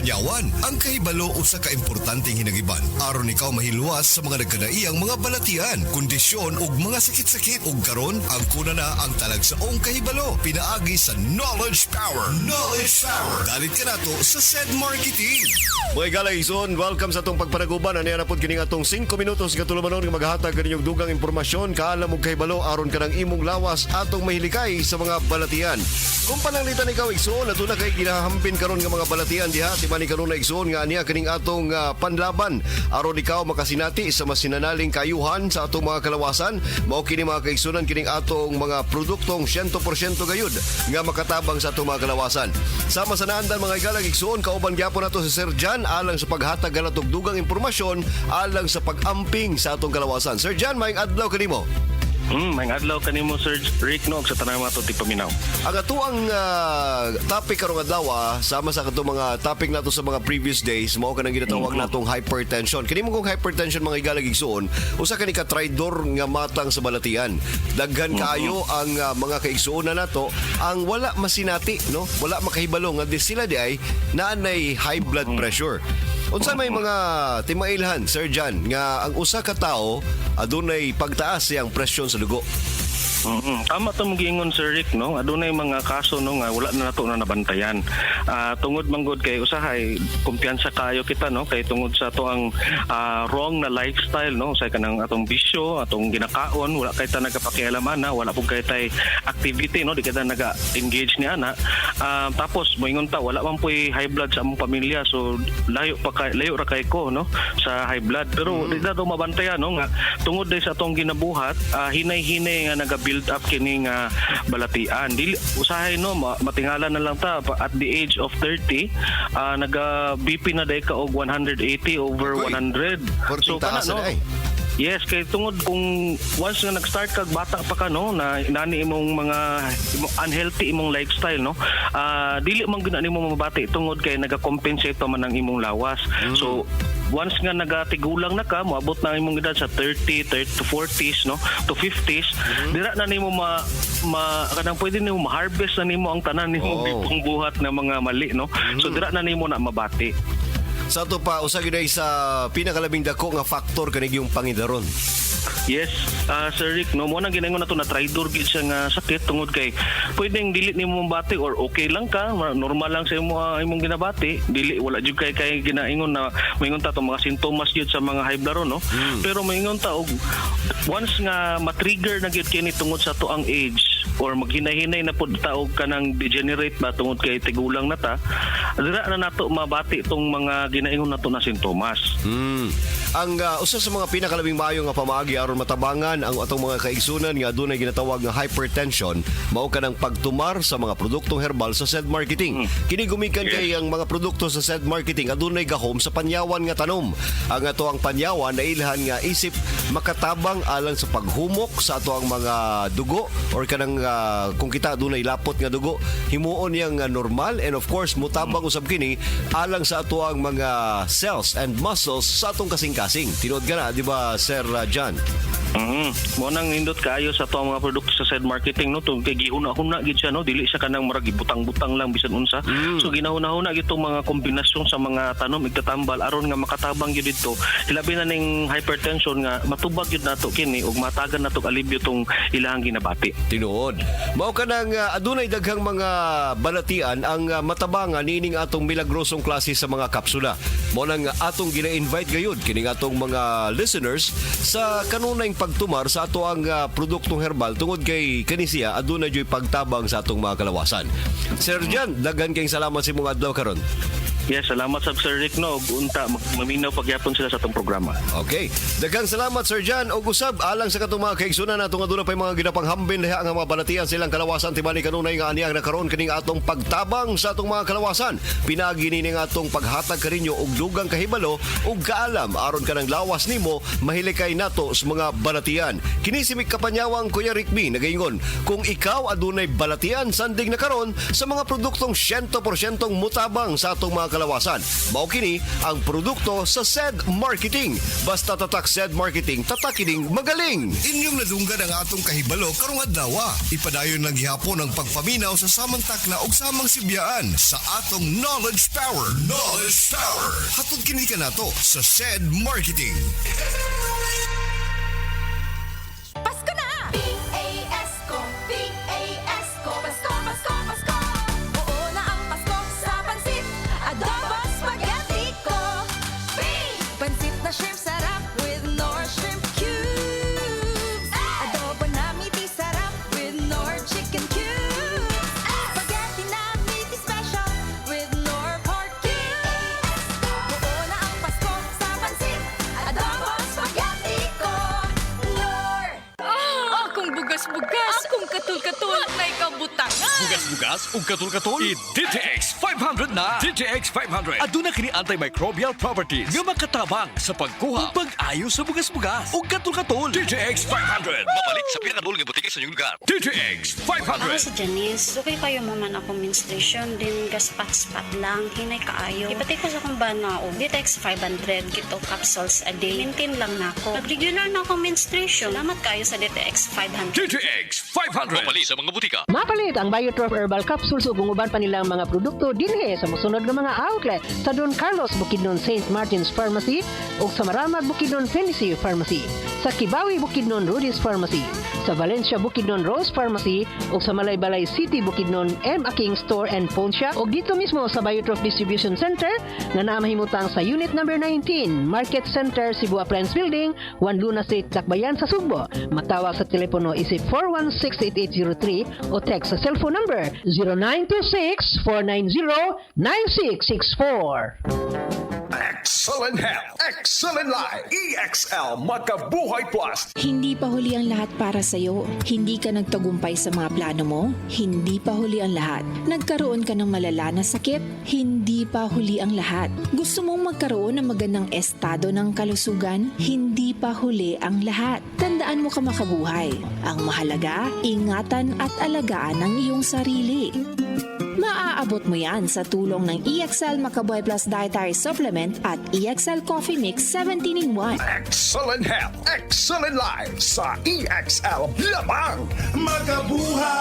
Panyawan, ang kahibalo usa ka importanteng hinagiban aron ikaw mahilwas sa mga nagkadaiyang mga balatian, kondisyon ug mga sakit-sakit ug karon ang kuna na ang talagsaong kahibalo pinaagi sa Knowledge Power. Knowledge Power. Dalit ka nato sa SED Marketing. Mga igalaison, welcome sa atong pagpanaguban. Ano yan na po kining atong 5 minutos katulumanon nga maghatag kaninyong dugang impormasyon kaalam ug kahibalo aron kanang imong lawas atong mahilikay sa mga balatian. Kung pananglitan ikaw igsoon aduna kay ginahampin karon nga mga balatian diha di man karon na igsoon nga aniya kining atong panlaban aron ikaw makasinati sa mas sinanaling kayuhan sa atong mga kalawasan. Mao kini mga kaigsunan kining atong mga produktong 100% gayud nga makatabang sa atong mga kalawasan. Sama sa naandan mga igalang igsoon kauban gyapon nato si Sir Jan alang sa paghatag kanatong dugang impormasyon alang sa pag-amping sa atong kalawasan. Sir Jan, maayong adlaw kanimo. May adlaw kanimo Sir Rick no sa tanang mga tuti paminaw. Ang atuang topic karong adlaw sama sa katong mga topic nato sa mga previous days mao kanang ginatawag natong hypertension. Kini mo kung hypertension mga igalag igsuon, usa kani ka traidor nga matang sa balatian. Daghan kaayo ang mga kaigsuonan nato ang wala masinati no, wala makahibalo nga sila di ay naanay high blood pressure. Unsa may mga timailhan Sir Jan nga ang usa ka tawo adunay pagtaas siyang presyon sa dugo? Tama to giingon Sir Rick no, adunay mga kaso no nga wala na nato na nabantayan. Tungod manggod kay usahay kumpiyansa kayo kita no kay tungod sa to ang wrong na lifestyle no, usay kanang atong bisyo, atong ginakaon, wala kay ta nagapakialam ana, wala pug kay tay activity no, di kita naga-engage ni ana. Tapos moingon ta wala man puy high blood sa among pamilya, so layo ra kay ko no sa high blood. Pero di na to mabantayan no nga tungod day sa atong ginabuhat, hinay-hinay nga build up kining balatian. Dili usahay no matingala na lang ta at the age of 30 naga BP na day ka og 180 over 100. So kana no. Yes, kay tungod kung once nga nag-start kag bata pa ka no na nani imong mga unhealthy imong lifestyle no, dili man gyud nimo mabati tungod kay naga-compensate pa man ang imong lawas. So once nga nagatigulang na ka, moabot na imong edad sa 30 to 40s no to 50s, dira na nimo kanang pwede nimo ma-harvest na nimo ang tanan nimo bipong buhat na mga mali no. So dira na nimo na mabati. Sa ito pa, usa gyud sa pinakalabing dako nga factor kanig yung pangidaron. Yes, Sir Rick, no, mo nang ginangon nato na traidor gid siya nga sakit tungod kay pwedeng dili nimo mabati or okay lang ka, normal lang sa imong ginabati, dili wala jud kay ginaingon na moingon ta to mga sintomas jud sa mga high blood no. Pero moingon ta og once nga ma-trigger na gyud kini tungod sa to ang age or maghinay-hinay na pud ta og kanang degenerate ba tungod kay tigulang na ta, dira na nato mabati tong mga ginaingon nato na sintomas. Ang usa sa mga pinakalabing maayo nga pamaagi aron matabangan ang atong mga kaigsunan nga adunay ginatawag nga hypertension mao kanang pagtumar sa mga produktong herbal sa SED Marketing. Kini gumikan kay ang mga produkto sa SED Marketing adunay gahom sa panyawan nga tanom. Ang ato ang panyawan na ilhan nga isip makatabang alang sa paghumok sa ato ang mga dugo or kanang kung kita adunay lapot nga dugo himuon yang normal and of course mutabang usab kini alang sa ato ang mga cells and muscles sa atong kasing-kasing. Tinod ka na, di ba, Sir John? Mo nang indot kaayo sa to mga produkto sa SED Marketing no, tong kay gihuna-huna gid siya no, dili siya kanang murag gibutang-butang lang bisan unsa. So ginahuna-huna gid tong mga kombinasyon sa mga tanom igtatambal aron nga makatabang gyud didto. Ilabi na ning hypertension nga matubag gyud nato kini ug matagan nato alibyo tong ilahang ginabati. Tinuod. Mao kanang adunay daghang mga balatian ang matabangan nining atong milagrosong klase sa mga kapsula. Mao nang atong gina-invite gayud kining atong mga listeners sa kanunay pagtumar sa ato ang produktong herbal tungod kay kanisiya aduna joy pagtabang sa atong mga kalawasan. Sir Jan, daghan kayong salamat sa imong adlaw karon. Yes, salamat sa Sir Rick no, unta maminaw pagyapon sila sa atong programa. Okay. Daghang salamat Sir Jan og usab alang sa katong mga kaigsunan natong aduna pay mga ginapanghambin diha nga mga balatian silang kalawasan tibali kanunay nga aniyang nakaron kining atong pagtabang sa atong mga kalawasan. Pinagi ni nga atong paghatag kaninyo og dugang kahibalo ug kaalam aron kanang lawas nimo mahilikay nato sa mga balatian. Kini si Kapanyawang Kuya Rick B nagaingon kung ikaw adunay balatian sandig na karon sa mga produktong 100% mutabang sa atong mga kalawasan. Mao kini ang produkto sa SED Marketing. Basta tatak SED Marketing, tatak kining magaling. Inyong nadunggan ang atong kahibalo karong adlaw. Ipadayon lang gihapon ang pagpaminaw sa samantakna og samang sibyaan sa atong Knowledge Power. Knowledge Power. Hatod kini kanato sa SED Marketing. Pasko na! P-A-S-Co, P-A-S-Co, Pasko, Pasko, Pasko. Oo na ang Pasko sa pansit, adobo spaghetti ko. Pansit na shrimp sarap with Knorr shrimp cubes. Adobo na meaty sarap with Knorr chicken cubes. Spaghetti na meaty special with Knorr pork cubes. Oo na ang Pasko sa pansit, adobo spaghetti ko. Knorr! Akong bugas-bugas, akong katul-katul, may kabutangan. Bugas-bugas ug katul-katul i-DTX 500 na. DTX 500 aduna kini antimicrobial properties nga makatabang sa pagkuha ug pag-ayo sa bugas-bugas ug katul-katul. DTX 500 mabalik sa pinakadul nga butike sa inyong lugar. DTX Ako 500. si Janice. Dugay kayo maman ako menstruation din gaspat-spat lang hinay kaayo. Ipati ko sa kong bana o Ditex 500 kito capsules a day. Maintain lang nako. Nag-regular na ako menstruation. Salamat kayo sa Ditex 500. DTX 500 mabalik sa mga butika. Mapalit ang Biotrof Herbal Capsules ug uban pa nilang mga produkto dinhi sa mosunod nga mga outlet sa Don Carlos Bukidnon St. Martin's Pharmacy ug sa Maramag Bukidnon Felicie Pharmacy, sa Kibawi Bukidnon Rudy's Pharmacy, sa Valencia Bukidnon Rose Pharmacy ug sa Malaybalay City Bukidnon M. Aking Store and Phone Shop ug dito mismo sa Biotrof Distribution Center nga naa mahimutang sa Unit Number 19, Market Center, Cebu Appliance Building, 1 Luna Street, Tacbayan sa Sugbo. Matawag sa telepono isip 416-8803 o text sa cellphone number 0926-490-9664. Excellent health, excellent life, EXL Makabuhay Plus. Hindi pa huli ang lahat para sa'yo. Hindi ka nagtagumpay sa mga plano mo. Hindi pa huli ang lahat. Nagkaroon ka ng malala na sakit. Hindi pa huli ang lahat. Gusto mong magkaroon ng magandang estado ng kalusugan. Hindi pa huli ang lahat. Tandaan mo ka makabuhay. Ang mahalaga, ingatan at alagaan ang iyong sarili. Maaabot mo yan sa tulong ng EXL Makabuhay Plus Dietary Supplement at EXL Coffee Mix 17-in-1. Excellent health, excellent life sa EXL lamang. Makabuhay!